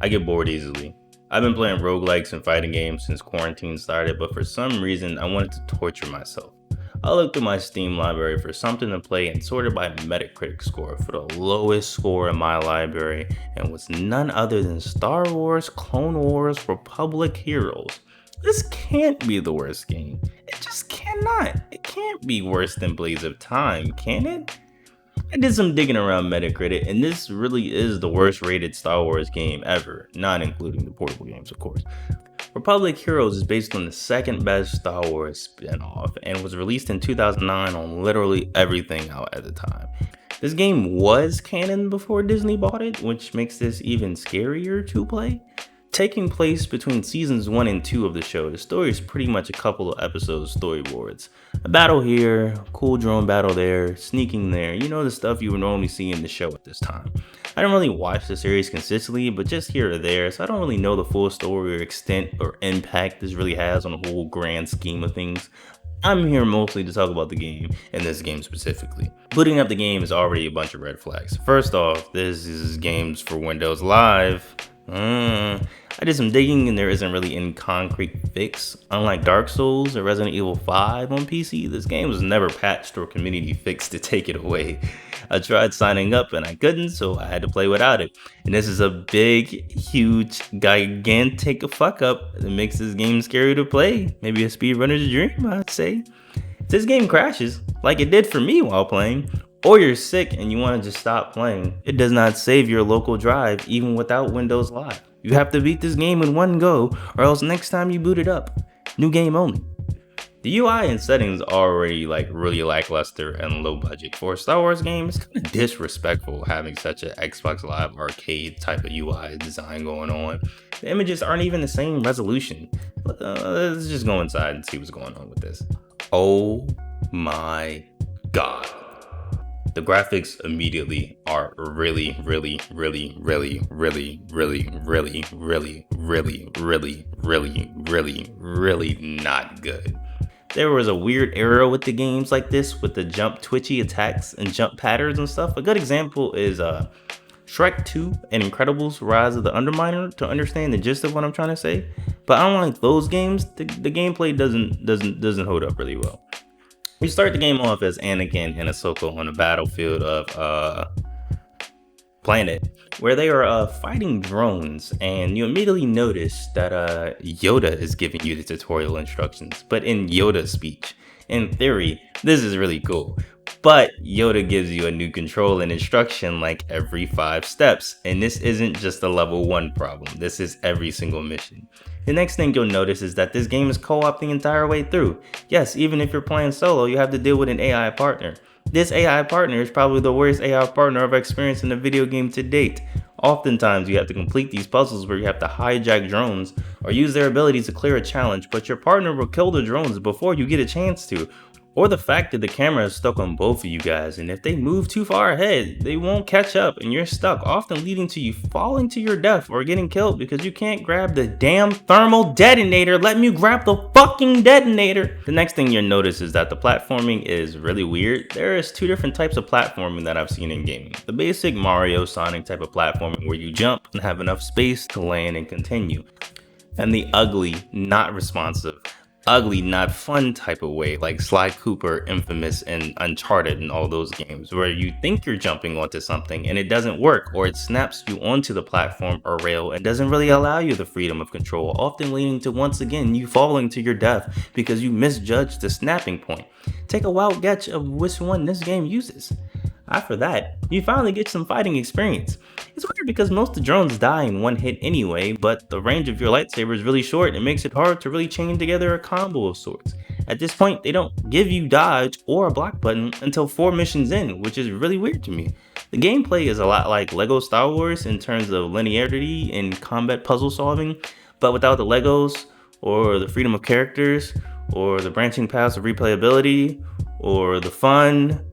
I get bored easily. I've been playing roguelikes and fighting games since quarantine started, but for some reason I wanted to torture myself. I looked through my Steam library for something to play and sorted by Metacritic score for the lowest score in my library, and was none other than Star Wars Clone Wars Republic Heroes. This can't be the worst game. It just cannot. It can't be worse than Blades of Time, can it? I did some digging around Metacritic, and this really is the worst rated Star Wars game ever, not including the portable games, of course. Republic Heroes is based on the second best Star Wars spin-off and was released in 2009 on literally everything out at the time. This game was canon before Disney bought it, which makes this even scarier to play. Taking place between seasons 1 and 2 of the show, the story is pretty much a couple of episodes storyboards. A battle here, cool drone battle there, sneaking there, you know, the stuff you would normally see in the show at this time. I don't really watch the series consistently, but just here or there, so I don't really know the full story or extent or impact this really has on the whole grand scheme of things. I'm here mostly to talk about the game, and this game specifically. Booting up the game is already a bunch of red flags. First off, this is games for Windows Live. I did some digging and there isn't really any concrete fix. Unlike Dark Souls or Resident Evil 5 on PC, this game was never patched or community fixed to take it away. I tried signing up and I couldn't, so I had to play without it. And this is a big, huge, gigantic fuck up that makes this game scary to play. Maybe a speedrunner's dream, I'd say. If this game crashes, like it did for me while playing, or you're sick and you want to just stop playing, it does not save your local drive even without Windows Live. You have to beat this game in one go, or else next time you boot it up, new game only. The UI and settings are already really lackluster and low budget. For a Star Wars game, it's kind of disrespectful having such an Xbox Live arcade type of UI design going on. The images aren't even the same resolution. Let's just go inside and see what's going on with this. Oh my god. The graphics immediately are really not good. There was a weird era with the games like this with the jump twitchy attacks and jump patterns and stuff. A good example is Shrek 2 and Incredibles Rise of the Underminer to understand the gist of what I'm trying to say. But unlike those games, the gameplay doesn't hold up really well. We start the game off as Anakin and Ahsoka on the battlefield of planet, where they are fighting drones, and you immediately notice that Yoda is giving you the tutorial instructions, but in Yoda speech. In theory, this is really cool, but Yoda gives you a new control and instruction like every 5 steps, and this isn't just a level 1 problem, this is every single mission. The next thing you'll notice is that this game is co-op the entire way through. Yes, even if you're playing solo, you have to deal with an AI partner. This AI partner is probably the worst AI partner I've experienced in a video game to date. Oftentimes, you have to complete these puzzles where you have to hijack drones or use their abilities to clear a challenge, but your partner will kill the drones before you get a chance to. Or the fact that the camera is stuck on both of you guys, and if they move too far ahead, they won't catch up and you're stuck, often leading to you falling to your death or getting killed because you can't grab the damn thermal detonator. Let me grab the fucking detonator. The next thing you'll notice is that the platforming is really weird. There is 2 different types of platforming that I've seen in gaming. The basic Mario Sonic type of platforming where you jump and have enough space to land and continue. And the ugly, not responsive, ugly, not fun type of way, like Sly Cooper, Infamous, and Uncharted and all those games, where you think you're jumping onto something and it doesn't work, or it snaps you onto the platform or rail and doesn't really allow you the freedom of control, often leading to once again you falling to your death because you misjudged the snapping point. Take a wild guess of which one this game uses. After that, you finally get some fighting experience. It's weird because most of the drones die in one hit anyway, but the range of your lightsaber is really short and makes it hard to really chain together a combo of sorts. At this point, they don't give you dodge or a block button until 4 missions in, which is really weird to me. The gameplay is a lot like LEGO Star Wars in terms of linearity and combat puzzle solving, but without the Legos, or the freedom of characters, or the branching paths of replayability, or the fun,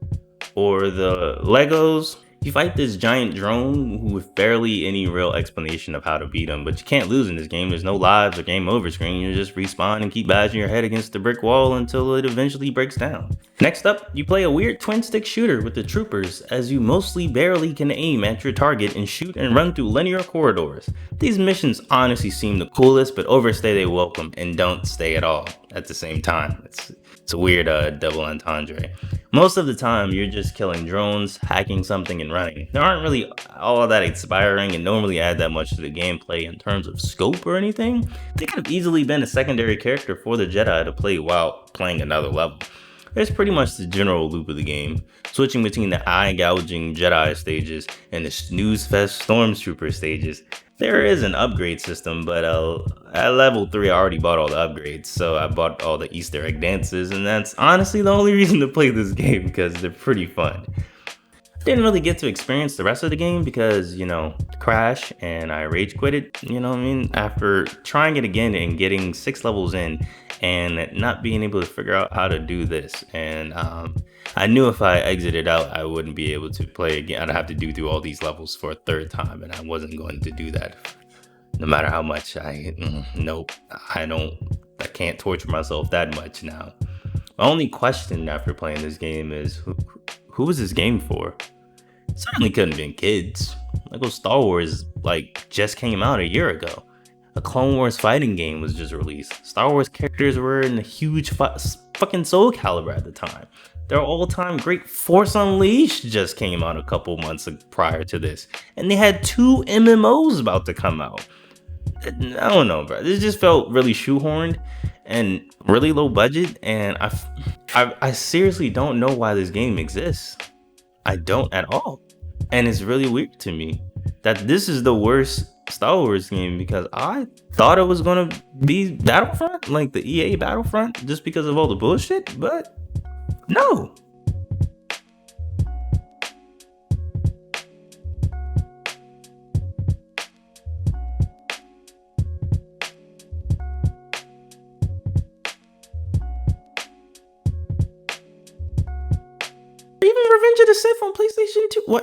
or the Legos. You fight this giant drone with barely any real explanation of how to beat him, but you can't lose in this game. There's no lives or game over screen. You just respawn and keep bashing your head against the brick wall until it eventually breaks down. Next up, you play a weird twin stick shooter with the troopers, as you mostly barely can aim at your target and shoot and run through linear corridors. These missions honestly seem the coolest, but overstay their welcome and don't stay at all at the same time. It's a weird double entendre. Most of the time, you're just killing drones, hacking something, and running. They aren't really all that inspiring and don't really add that much to the gameplay in terms of scope or anything. They could have easily been a secondary character for the Jedi to play while playing another level. It's pretty much the general loop of the game, switching between the eye-gouging Jedi stages and the snooze-fest Stormtrooper stages. There is an upgrade system, but at level 3 I already bought all the upgrades, so I bought all the Easter egg dances, and that's honestly the only reason to play this game, because they're pretty fun. Didn't really get to experience the rest of the game because, crash and I rage quit it, after trying it again and getting 6 levels in and not being able to figure out how to do this. And I knew if I exited out, I wouldn't be able to play again. I'd have to do through all these levels for a third time, and I wasn't going to do that. No matter how much nope, I can't torture myself that much now. My only question after playing this game is, who was this game for? Certainly couldn't have been kids. Lego Star Wars just came out a year ago. A Clone Wars fighting game was just released. Star Wars characters were in a huge fucking Soul Calibur at the time. Their all-time great Force Unleashed just came out a couple months prior to this, and they had 2 MMOs about to come out. I don't know, bro. This just felt really shoehorned and really low budget, and I seriously don't know why this game exists. I don't at all. And it's really weird to me that this is the worst Star Wars game, because I thought it was gonna be Battlefront, like the EA Battlefront, just because of all the bullshit, but no. Even Revenge of the Sith on PlayStation 2. What?